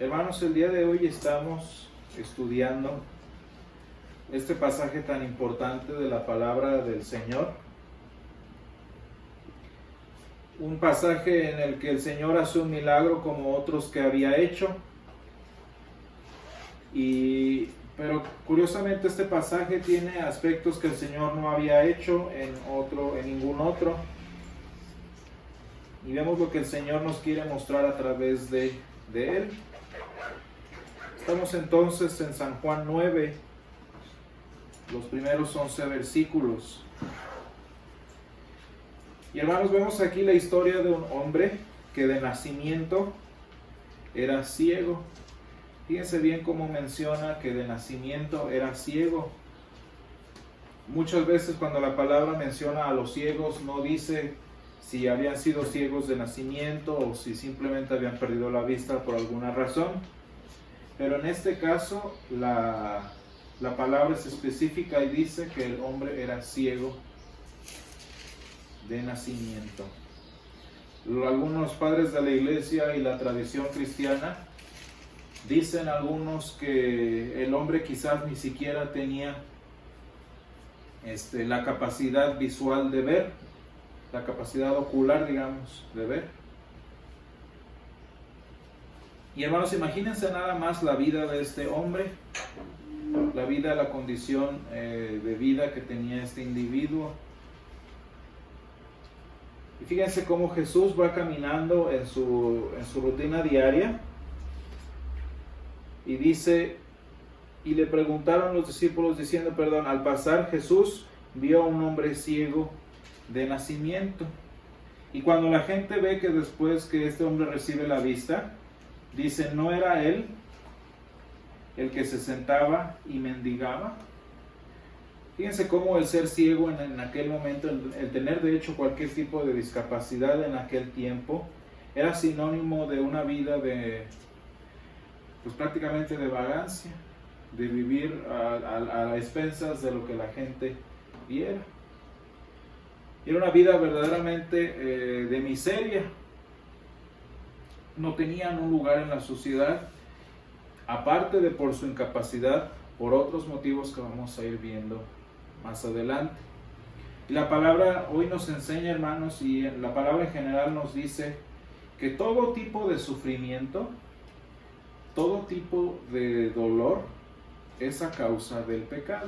Hermanos, el día de hoy estamos estudiando este pasaje tan importante de la palabra del Señor. Un pasaje en el que el Señor hace un milagro como otros que había hecho. Pero curiosamente este pasaje tiene aspectos que el Señor no había hecho en ningún otro. Y vemos lo que el Señor nos quiere mostrar a través de él. Estamos entonces en San Juan 9, los primeros 11 versículos. Y hermanos, vemos aquí la historia de un hombre que de nacimiento era ciego. Fíjense bien cómo menciona que de nacimiento era ciego. Muchas veces cuando la palabra menciona a los ciegos no dice si habían sido ciegos de nacimiento o si simplemente habían perdido la vista por alguna razón. Pero en este caso la palabra es específica y dice que el hombre era ciego de nacimiento. Algunos padres de la iglesia y la tradición cristiana dicen algunos que el hombre quizás ni siquiera tenía la capacidad visual de ver, la capacidad ocular, digamos, de ver. Y hermanos, imagínense nada más la vida de este hombre, la vida, la condición de vida que tenía este individuo. Y fíjense cómo Jesús va caminando en su rutina diaria y dice, y le preguntaron los discípulos diciendo, al pasar Jesús vio a un hombre ciego de nacimiento. Y cuando la gente ve que después que este hombre recibe la vista, dice, ¿no era él el que se sentaba y mendigaba? Fíjense cómo el ser ciego en aquel momento, el tener de hecho cualquier tipo de discapacidad en aquel tiempo, era sinónimo de una vida pues prácticamente de vagancia, de vivir a expensas de lo que la gente viera. Era una vida verdaderamente de miseria. No tenían un lugar en la sociedad, aparte de por su incapacidad, por otros motivos que vamos a ir viendo más adelante. Y la palabra hoy nos enseña, hermanos, y la palabra en general nos dice que todo tipo de sufrimiento, todo tipo de dolor es a causa del pecado.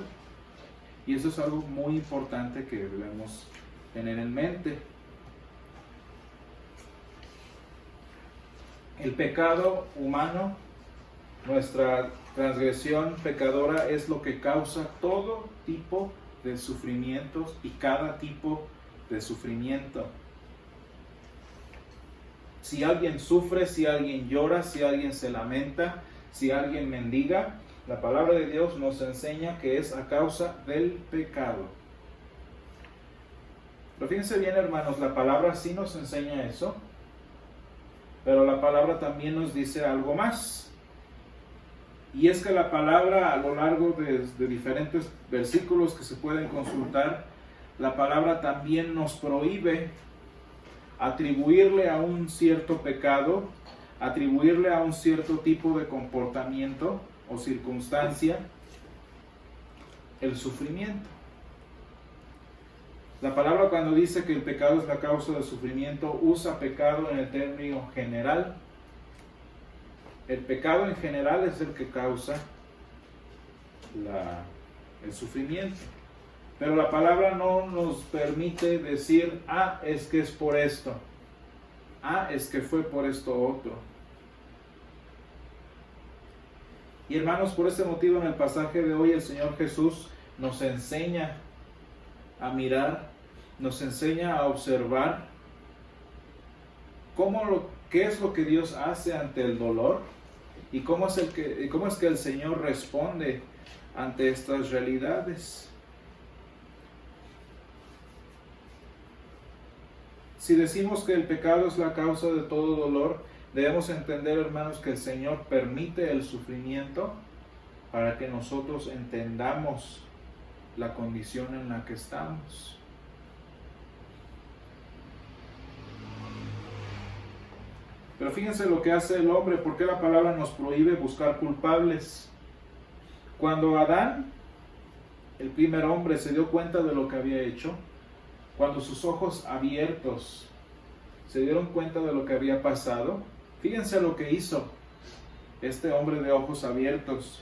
Y eso es algo muy importante que debemos tener en mente. El pecado humano, nuestra transgresión pecadora, es lo que causa todo tipo de sufrimientos y cada tipo de sufrimiento. Si alguien sufre, si alguien llora, si alguien se lamenta, si alguien mendiga, la palabra de Dios nos enseña que es a causa del pecado. Pero fíjense bien, hermanos, la palabra sí nos enseña eso, pero la palabra también nos dice algo más. Y es que la palabra, a lo largo de diferentes versículos que se pueden consultar, la palabra también nos prohíbe atribuirle a un cierto pecado, atribuirle a un cierto tipo de comportamiento o circunstancia el sufrimiento. La palabra, cuando dice que el pecado es la causa del sufrimiento, usa pecado en el término general. El pecado en general es el que causa el sufrimiento. Pero la palabra no nos permite decir, es que es por esto. Es que fue por esto otro. Y hermanos, por ese motivo en el pasaje de hoy el Señor Jesús nos enseña a mirar, nos enseña a observar qué es lo que Dios hace ante el dolor y cómo es que el Señor responde ante estas realidades. Si decimos que el pecado es la causa de todo dolor, debemos entender, hermanos, que el Señor permite el sufrimiento para que nosotros entendamos la condición en la que estamos. Pero fíjense lo que hace el hombre, porque la palabra nos prohíbe buscar culpables. Cuando Adán, el primer hombre, se dio cuenta de lo que había hecho, cuando sus ojos abiertos se dieron cuenta de lo que había pasado, fíjense lo que hizo este hombre de ojos abiertos.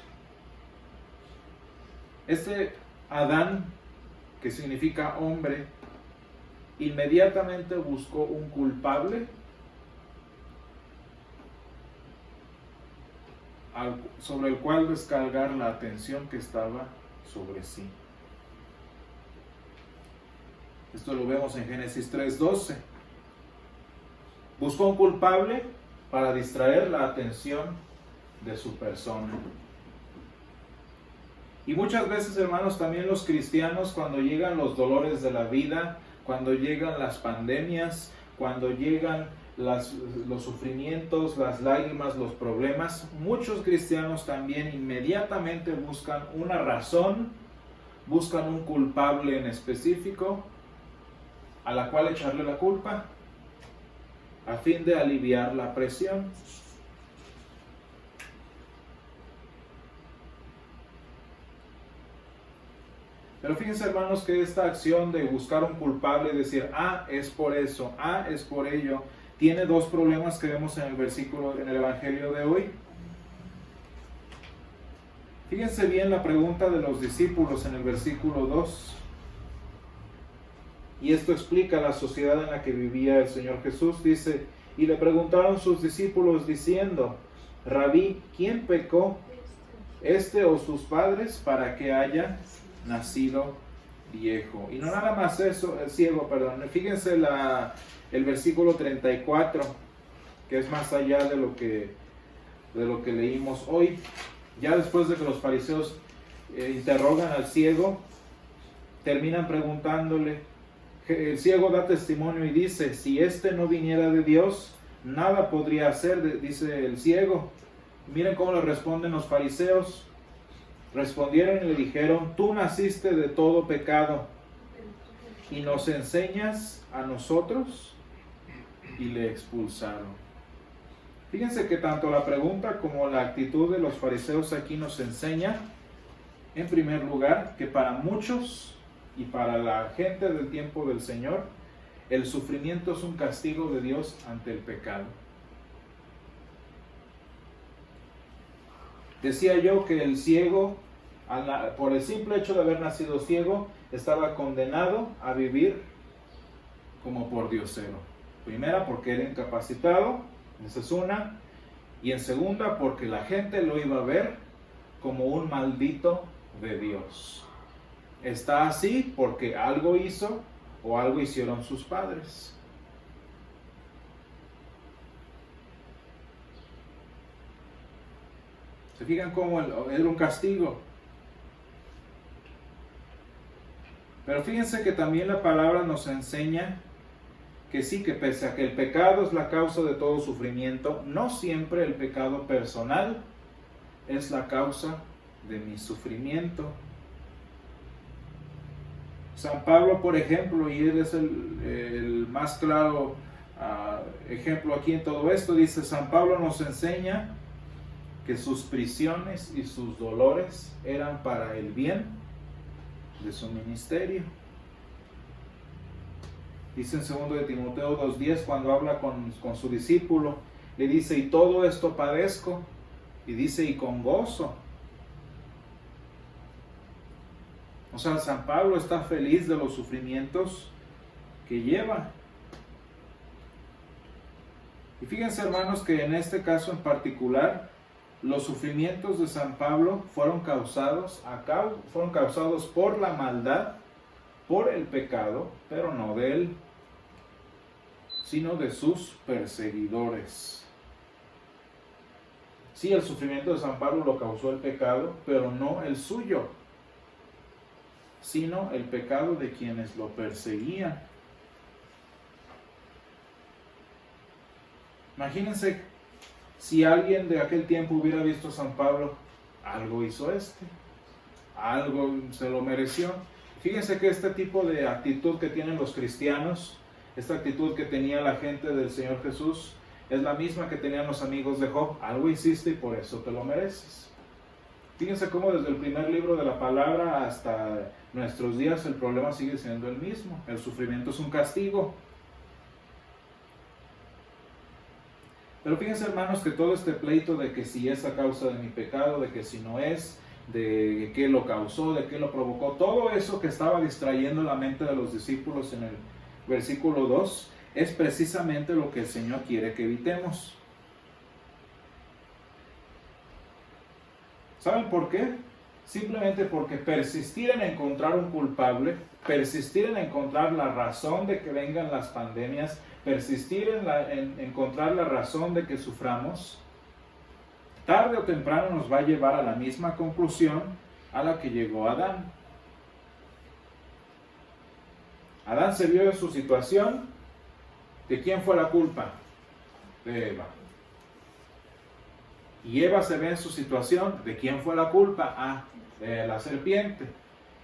Este Adán, que significa hombre, inmediatamente buscó un culpable sobre el cual descargar la atención que estaba sobre sí. Esto lo vemos en Génesis 3:12. Buscó un culpable para distraer la atención de su persona. Y muchas veces, hermanos, también los cristianos, cuando llegan los dolores de la vida, cuando llegan las pandemias, cuando llegan los sufrimientos, las lágrimas, los problemas, muchos cristianos también inmediatamente buscan una razón, buscan un culpable en específico a la cual echarle la culpa a fin de aliviar la presión. Pero fíjense, hermanos, que esta acción de buscar un culpable y decir, es por eso, es por ello, tiene dos problemas que vemos en el Evangelio de hoy. Fíjense bien la pregunta de los discípulos en el versículo 2. Y esto explica la sociedad en la que vivía el Señor Jesús. Dice, y le preguntaron sus discípulos diciendo, Rabí, ¿quién pecó, este o sus padres, para que haya nacido viejo? Y no nada más eso, ciego, perdón. Fíjense el versículo 34, que es más allá de lo que leímos hoy. Ya después de que los fariseos interrogan al ciego, terminan preguntándole. El ciego da testimonio y dice, si este no viniera de Dios, nada podría hacer, dice el ciego. Miren cómo le responden los fariseos. Respondieron y le dijeron, tú naciste de todo pecado y nos enseñas a nosotros, y le expulsaron. Fíjense que tanto la pregunta como la actitud de los fariseos aquí nos enseña, en primer lugar, que para muchos y para la gente del tiempo del Señor, el sufrimiento es un castigo de Dios ante el pecado. Decía yo que el ciego, por el simple hecho de haber nacido ciego, estaba condenado a vivir como por diosero. Primera, porque era incapacitado, esa es una. Y en segunda, porque la gente lo iba a ver como un maldito de Dios. Está así porque algo hizo o algo hicieron sus padres. ¿Se fijan cómo era un castigo? Pero fíjense que también la palabra nos enseña que sí, que pese a que el pecado es la causa de todo sufrimiento, no siempre el pecado personal es la causa de mi sufrimiento. San Pablo, por ejemplo, y él es el más claro ejemplo aquí en todo esto, dice, San Pablo nos enseña que sus prisiones y sus dolores eran para el bien de su ministerio. Dice en 2 de Timoteo 2:10, cuando habla con su discípulo, le dice, y todo esto padezco, y dice, y con gozo. O sea, San Pablo está feliz de los sufrimientos que lleva. Y fíjense, hermanos, que en este caso en particular, los sufrimientos de San Pablo fueron causados por la maldad, por el pecado, pero no de él, sino de sus perseguidores. Sí, el sufrimiento de San Pablo lo causó el pecado, pero no el suyo, sino el pecado de quienes lo perseguían. Imagínense si alguien de aquel tiempo hubiera visto a San Pablo, algo hizo algo se lo mereció. Fíjense que este tipo de actitud que tienen los cristianos, esta actitud que tenía la gente del Señor Jesús, es la misma que tenían los amigos de Job. Algo hiciste y por eso te lo mereces. Fíjense cómo desde el primer libro de la palabra hasta nuestros días el problema sigue siendo el mismo. El sufrimiento es un castigo. Pero fíjense, hermanos, que todo este pleito de que si es a causa de mi pecado, de que si no es, de qué lo causó, de qué lo provocó, todo eso que estaba distrayendo la mente de los discípulos en el versículo 2, es precisamente lo que el Señor quiere que evitemos. ¿Saben por qué? Simplemente porque persistir en encontrar un culpable, persistir en encontrar la razón de que vengan las pandemias, persistir en encontrar la razón de que suframos, tarde o temprano nos va a llevar a la misma conclusión a la que llegó Adán. Adán se vio en su situación. ¿De quién fue la culpa? De Eva. Y Eva se ve en su situación. ¿De quién fue la culpa? De la serpiente.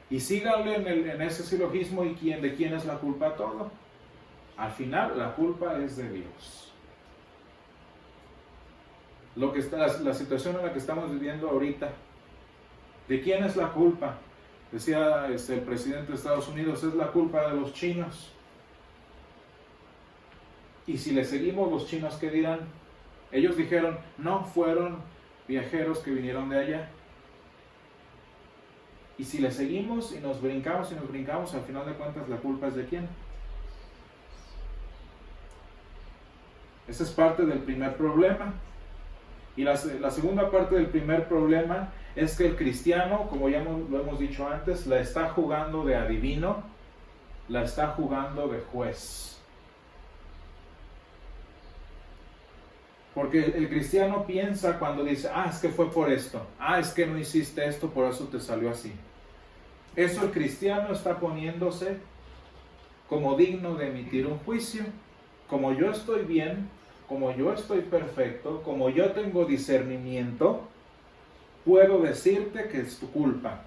Y síganle en ese silogismo. ¿Y de quién es la culpa? Todo. Al final, la culpa es de Dios. La situación en la que estamos viviendo ahorita, ¿de quién es la culpa? Decía el presidente de Estados Unidos, es la culpa de los chinos. Y si le seguimos, los chinos, ¿qué dirán? Ellos dijeron, no, fueron viajeros que vinieron de allá. Y si le seguimos y nos brincamos, al final de cuentas, ¿la culpa es de quién? Esa es parte del primer problema. Y la segunda parte del primer problema es que el cristiano, como ya lo hemos dicho antes, la está jugando de adivino, la está jugando de juez. Porque el cristiano piensa cuando dice, es que fue por esto, es que no hiciste esto, por eso te salió así. Eso el cristiano está poniéndose como digno de emitir un juicio. Como yo estoy bien, como yo estoy perfecto, como yo tengo discernimiento, puedo decirte que es tu culpa.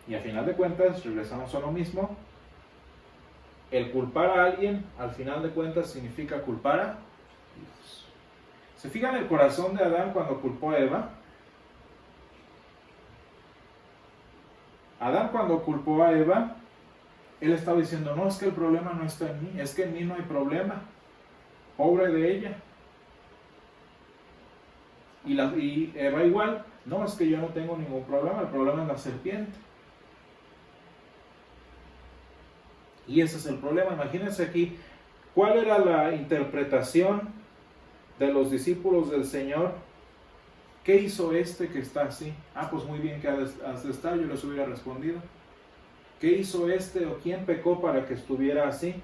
Y a final de cuentas, regresamos a lo mismo. El culpar a alguien, al final de cuentas, significa culpar a Dios. ¿Se fijan el corazón de Adán cuando culpó a Eva? Adán, cuando culpó a Eva, él estaba diciendo, no, es que el problema no está en mí, es que en mí no hay problema. Pobre de ella. Y Eva igual, no, es que yo no tengo ningún problema, el problema es la serpiente. Y ese es el problema. Imagínense aquí, ¿cuál era la interpretación de los discípulos del Señor? ¿Qué hizo que está así? Pues muy bien que has de estar, yo les hubiera respondido. ¿Qué hizo o quién pecó para que estuviera así?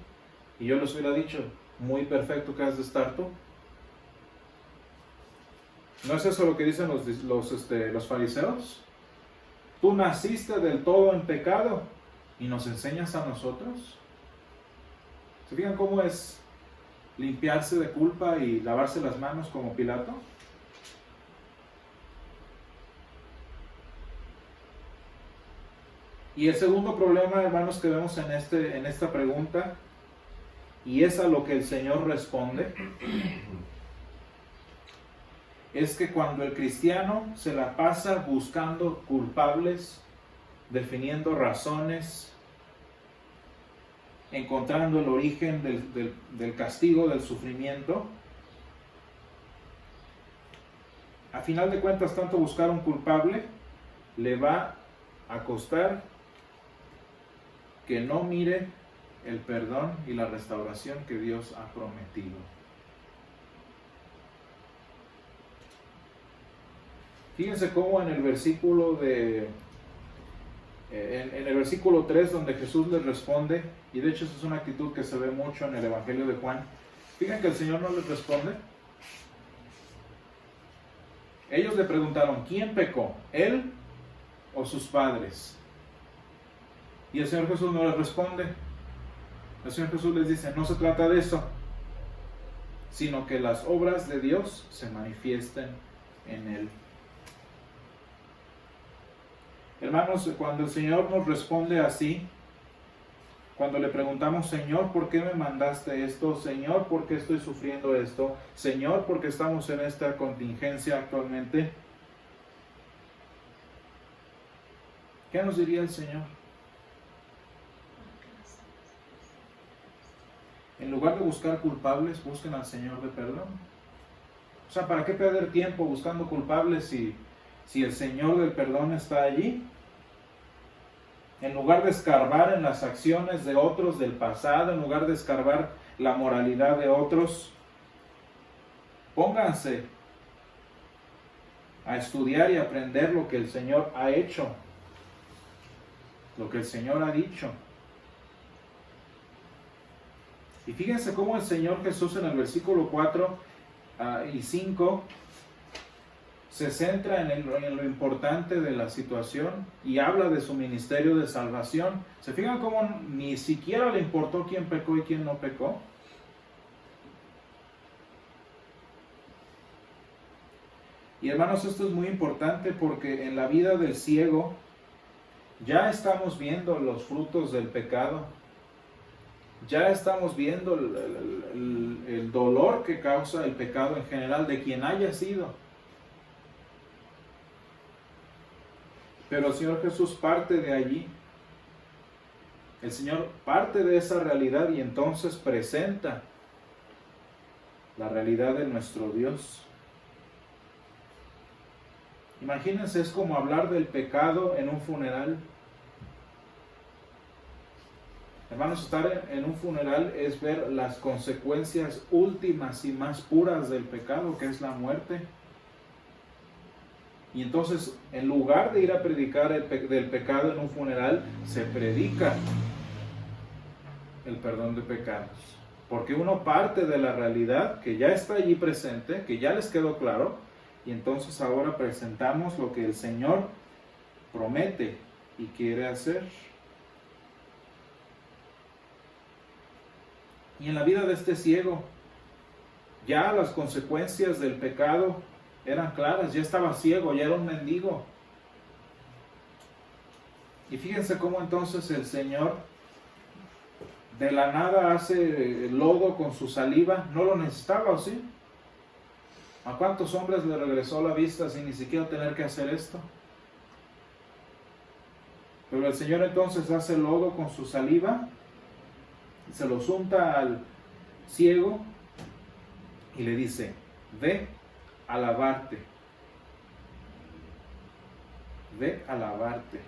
Y yo les hubiera dicho, muy perfecto que has de estar tú. ¿No es eso lo que dicen los fariseos? Tú naciste del todo en pecado y nos enseñas a nosotros. ¿Se fijan cómo es limpiarse de culpa y lavarse las manos como Pilato? Y el segundo problema, hermanos, que vemos en esta pregunta, y es a lo que el Señor responde, es que cuando el cristiano se la pasa buscando culpables, definiendo razones, encontrando el origen del castigo, del sufrimiento, a final de cuentas, tanto buscar un culpable le va a costar que no mire el perdón y la restauración que Dios ha prometido. Fíjense cómo en el versículo en el versículo 3, donde Jesús les responde, y de hecho esa es una actitud que se ve mucho en el Evangelio de Juan. Fíjense que el Señor no les responde. Ellos le preguntaron, ¿quién pecó? ¿Él o sus padres? Y el Señor Jesús no les responde. El Señor Jesús les dice, no se trata de eso, sino que las obras de Dios se manifiesten en Él. Hermanos, cuando el Señor nos responde así, Cuando le preguntamos, Señor, ¿por qué me mandaste esto? Señor, ¿por qué estoy sufriendo esto? Señor, ¿por qué estamos en esta contingencia actualmente? ¿Qué nos diría el Señor? En lugar de buscar culpables, busquen al Señor de perdón. O sea, ¿para qué perder tiempo buscando culpables si el Señor del perdón está allí? En lugar de escarbar en las acciones de otros del pasado, en lugar de escarbar la moralidad de otros, pónganse a estudiar y aprender lo que el Señor ha hecho, lo que el Señor ha dicho. Y fíjense cómo el Señor Jesús en el versículo 4 y 5 se centra en lo importante de la situación y habla de su ministerio de salvación. ¿Se fijan cómo ni siquiera le importó quién pecó y quién no pecó? Y hermanos, esto es muy importante porque en la vida del ciego ya estamos viendo los frutos del pecado. Ya estamos viendo el dolor que causa el pecado en general de quien haya sido. Pero el Señor Jesús parte de allí. El Señor parte de esa realidad y entonces presenta la realidad de nuestro Dios. Imagínense, es como hablar del pecado en un funeral. Hermanos, estar en un funeral es ver las consecuencias últimas y más puras del pecado, que es la muerte. Y entonces, en lugar de ir a predicar del pecado en un funeral, se predica el perdón de pecados. Porque uno parte de la realidad que ya está allí presente, que ya les quedó claro, y entonces ahora presentamos lo que el Señor promete y quiere hacer. Y en la vida de este ciego, ya las consecuencias del pecado eran claras, ya estaba ciego, ya era un mendigo. Y fíjense cómo entonces el Señor de la nada hace lodo con su saliva. No lo necesitaba, ¿o sí? ¿A cuántos hombres le regresó la vista sin ni siquiera tener que hacer esto? Pero el Señor entonces hace lodo con su saliva, se lo unta al ciego y le dice, ve a lavarte, ve a lavarte.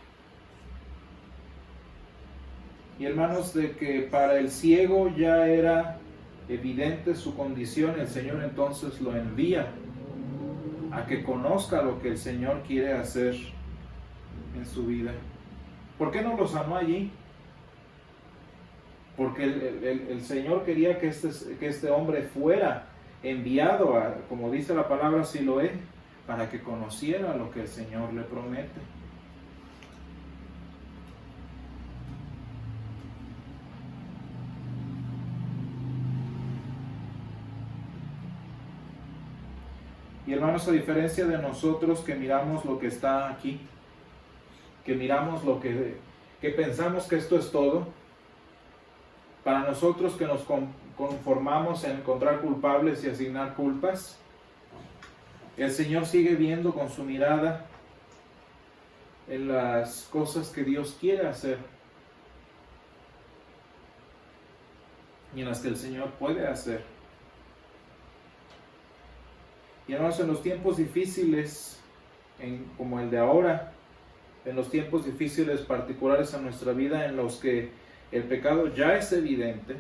Y hermanos, de que para el ciego ya era evidente su condición, el Señor entonces lo envía a que conozca lo que el Señor quiere hacer en su vida. ¿Por qué no lo sanó allí? Porque el Señor quería que este hombre fuera enviado, como dice la palabra Siloé, para que conociera lo que el Señor le promete. Y hermanos, a diferencia de nosotros que miramos lo que está aquí, que miramos lo que pensamos que esto es todo, para nosotros que nos conformamos en encontrar culpables y asignar culpas, el Señor sigue viendo con su mirada en las cosas que Dios quiere hacer y en las que el Señor puede hacer. Y hermanos, en los tiempos difíciles, como el de ahora, en los tiempos difíciles particulares en nuestra vida, en los que el pecado ya es evidente,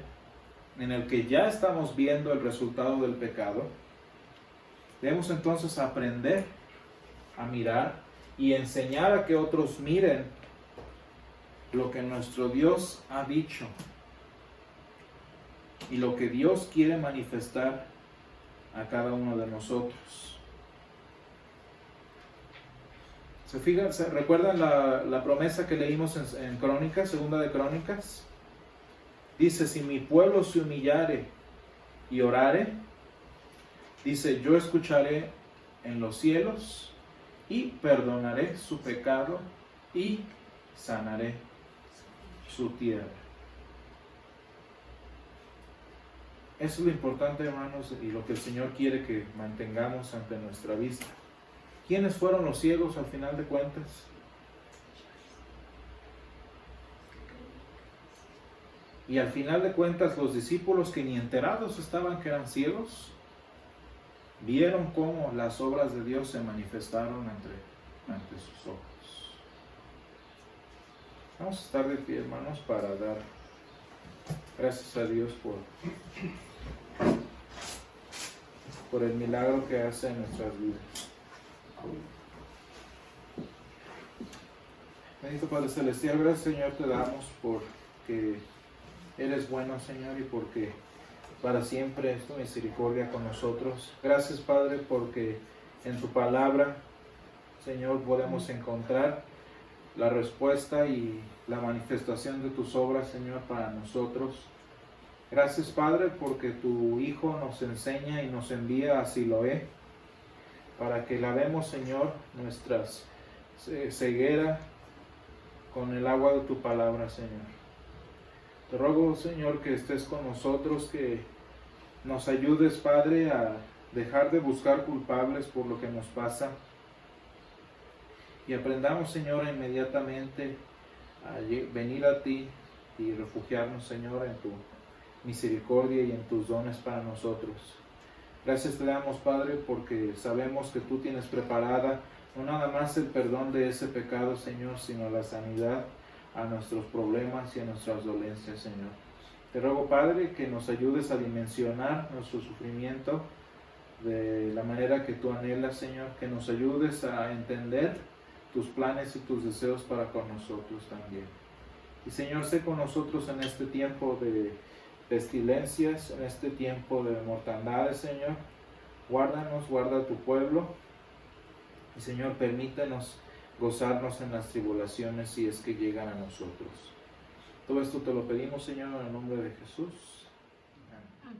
en el que ya estamos viendo el resultado del pecado, debemos entonces aprender a mirar y enseñar a que otros miren lo que nuestro Dios ha dicho y lo que Dios quiere manifestar a cada uno de nosotros. ¿Se fijan? ¿Recuerdan la promesa que leímos en Crónicas, segunda de Crónicas? Dice, si mi pueblo se humillare y orare, dice, yo escucharé en los cielos y perdonaré su pecado y sanaré su tierra. Eso es lo importante, hermanos, y lo que el Señor quiere que mantengamos ante nuestra vista. ¿Quiénes fueron los ciegos al final de cuentas? Y al final de cuentas los discípulos, que ni enterados estaban que eran ciegos, vieron cómo las obras de Dios se manifestaron ante sus ojos. Vamos a estar de pie, hermanos, para dar gracias a Dios por el milagro que hace en nuestras vidas. Bendito Padre Celestial, gracias, Señor, te damos porque eres bueno, Señor, y porque para siempre es tu misericordia con nosotros. Gracias, Padre, porque en tu palabra, Señor, podemos encontrar la respuesta y la manifestación de tus obras, Señor, para nosotros. Gracias, Padre, porque tu Hijo nos enseña y nos envía a Siloé para que lavemos, Señor, nuestra ceguera con el agua de tu palabra, Señor. Te ruego, Señor, que estés con nosotros, que nos ayudes, Padre, a dejar de buscar culpables por lo que nos pasa y aprendamos, Señor, inmediatamente a venir a ti y refugiarnos, Señor, en tu misericordia y en tus dones para nosotros. Gracias te damos, Padre, porque sabemos que tú tienes preparada no nada más el perdón de ese pecado, Señor, sino la sanidad a nuestros problemas y a nuestras dolencias, Señor. Te ruego, Padre, que nos ayudes a dimensionar nuestro sufrimiento de la manera que tú anhelas, Señor, que nos ayudes a entender tus planes y tus deseos para con nosotros también. Y, Señor, sé con nosotros en este tiempo de pestilencias, en este tiempo de mortandades, Señor. Guárdanos, guarda a tu pueblo. Y, Señor, permítanos gozarnos en las tribulaciones si es que llegan a nosotros. Todo esto te lo pedimos, Señor, en el nombre de Jesús. Amén.